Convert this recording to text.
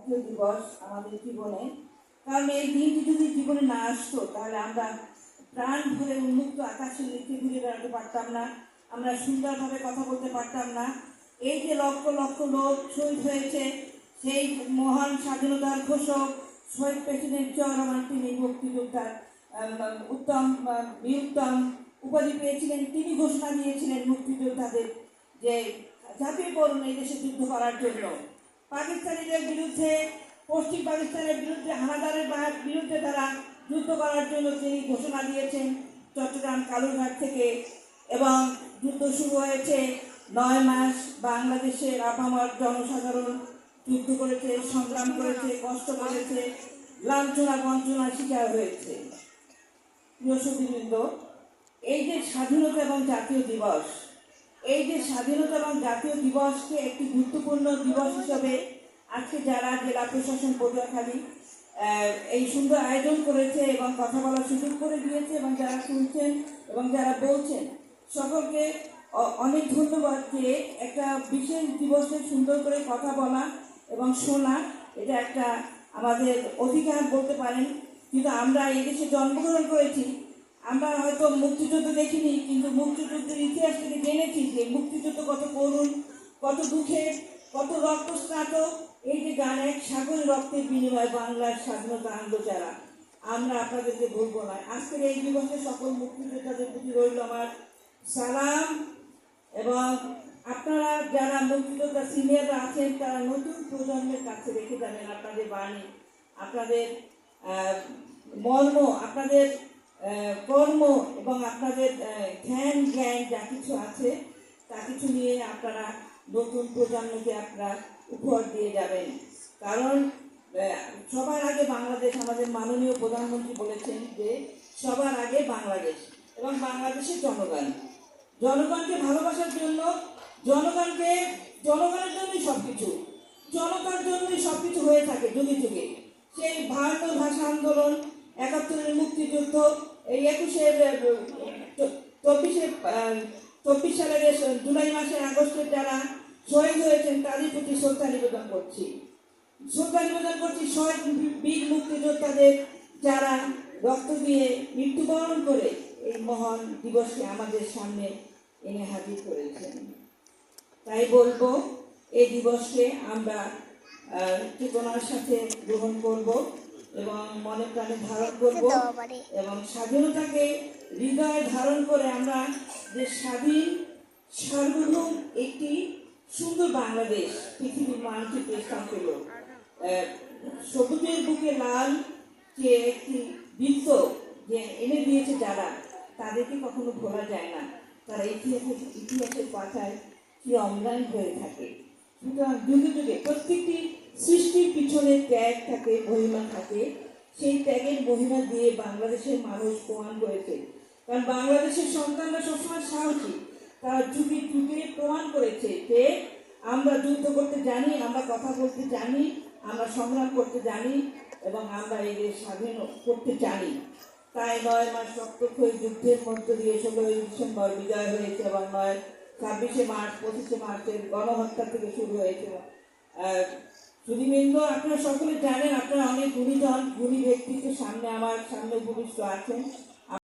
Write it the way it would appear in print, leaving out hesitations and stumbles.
জাতীয় দিবস আমাদের জীবনে। কারণ এই দিনটি যদি জীবনে না আসতো তাহলে আমরা প্রাণ ভরে উন্মুক্ত আকাশের নিচে ঘুরে বেড়াতে পারতাম না, আমরা সুন্দরভাবে কথা বলতে পারতাম না। এই যে লক্ষ লক্ষ লোক শহীদ হয়েছে, সেই মহান স্বাধীনতার ঘোষক শহীদ প্রেসিডেন্ট জিয়াউর রহমান, তিনি মুক্তিযোদ্ধার উত্তম বীরুত্তম উপাধি পেয়েছিলেন। তিনি ঘোষণা দিয়েছিলেন মুক্তিযোদ্ধাদের যে ঝাঁপিয়ে পড়ুন এই দেশে যুদ্ধ করার জন্য। পাকিস্তানিদের বিরুদ্ধে, পশ্চিম পাকিস্তানের বিরুদ্ধে, হানাদারের বিরুদ্ধে তারা যুদ্ধ করার জন্য তিনি ঘোষণা দিয়েছেন চট্টগ্রাম কালুরঘাট থেকে। এবং যুদ্ধ শুরু হয়েছে 9 মাস। বাংলাদেশের আপামর জনসাধারণ যুদ্ধ করেছে, সংগ্রাম করেছে, কষ্ট করেছে, লাঞ্ছনা বঞ্চনার শিকার হয়েছে। প্রিয় সুধীবৃন্দ, এই যে স্বাধীনতা এবং জাতীয় দিবস, এই যে স্বাধীনতা এবং জাতীয় দিবসকে একটি গুরুত্বপূর্ণ দিবস হিসেবে আজকে যারা জেলা প্রশাসন পটুয়াখালী এই সুন্দর আয়োজন করেছে এবং কথা বলার সুযোগ করে দিয়েছে, এবং যারা শুনছেন এবং যারা বলছেন সকলকে অনেক ধন্যবাদ। যে একটা বিশেষ দিবসে সুন্দর করে কথা বলা এবং শোনা, এটা একটা আমাদের অধিকার বলতে পারেন। কিন্তু আমরা এই দেশে জন্মগ্রহণ করেছি, আমরা হয়তো মুক্তিযুদ্ধ দেখিনি, কিন্তু মুক্তিযুদ্ধের ইতিহাস থেকে জেনেছি যে মুক্তিযুদ্ধ কত করুণ, কত দুঃখের, কত রক্তস্নাত। এই যে গান এক সাগরের রক্তের বিনিময়ে বাংলার স্বাধীনতা আনলো যারা, আমরা আপনাদেরকে ভুলবো না। আজকের এই দিবসে সকল মুক্তিযোদ্ধাদের প্রতি রইল আমার সালাম। এবং আপনারা যারা মুক্তিযোদ্ধা সিনিয়ররা আছেন, তারা নতুন প্রজন্মের কাছে রেখে যাবেন আপনাদের বাণী, আপনাদের মর্ম, আপনাদের কর্ম এবং আপনাদের ধ্যান জ্ঞান যা কিছু আছে তা কিছু নিয়ে আপনারা নতুন প্রজন্মকে আপনারা উপহার দিয়ে যাবেন। কারণ সবার আগে বাংলাদেশ, আমাদের মাননীয় প্রধানমন্ত্রী বলেছেন যে সবার আগে বাংলাদেশ এবং বাংলাদেশের জনগণ। জনগণকে ভালোবাসার জন্য, জনগণের জন্যই সবকিছু, জনতার জন্যই সবকিছু হয়ে থাকে যুগে যুগে। সেই ভারতীয় ভাষা আন্দোলন, 71-এর মুক্তিযুদ্ধ, এই 24 সালের জুলাই মাসের আগস্টের যারা শহীদ হয়েছেন তাদের প্রতি শ্রদ্ধা নিবেদন করছি। শহীদ বীর মুক্তিযোদ্ধাদের যারা রক্ত দিয়ে মৃত্যুবরণ করে এই মহান দিবসকে আমাদের সামনে এনে হাজির করেছেন। তাই বলবো, এই দিবসকে আমরা চেতনার সাথে গ্রহণ করব এবং মনে প্রাণে ধারণ করব, এবং স্বাধীনতাকে হৃদয়ে ধারণ করে আমরা যে স্বাধীন সার্বভৌম একটি সুন্দর বাংলাদেশ পৃথিবীর মানচিত্রে স্থান পেল। সবুজের বুকে লাল যে একটি বৃত্ত যে এনে দিয়েছে যারা, তাদেরকে কখনো ভোলা যায় না। তারা ইতিহাসের পাতায় কি অম্লান হয়ে থাকে। সুতরাং যুগে যুগে প্রত্যেকটি সৃষ্টির পিছনে ত্যাগ থাকে, মহিমা থাকে। সেই ত্যাগের মহিমা দিয়ে বাংলাদেশের মানুষ প্রমাণ করেছে। কারণ বাংলাদেশের সন্তানরা সবসময় সাহসী, তারা যুগে যুগে প্রমাণ করেছে যে আমরা যুদ্ধ করতে জানি, আমরা কথা বলতে জানি, আমরা সংগ্রাম করতে জানি এবং আমরা এই দেশ স্বাধীন করতে জানি। তাই 9 মাস রক্তক্ষয়ী যুদ্ধের মধ্য দিয়ে 16ই ডিসেম্বর বিজয় হয়েছে এবং 26শে মার্চ, 25শে মার্চের গণহত্যা থেকে শুরু হয়েছে। সুধীবৃন্দ, আপনারা সকলে জানেন, আপনারা অনেক গুণী ব্যক্তিত্বের সামনে আমার সামনে উপবিষ্ট আছেন।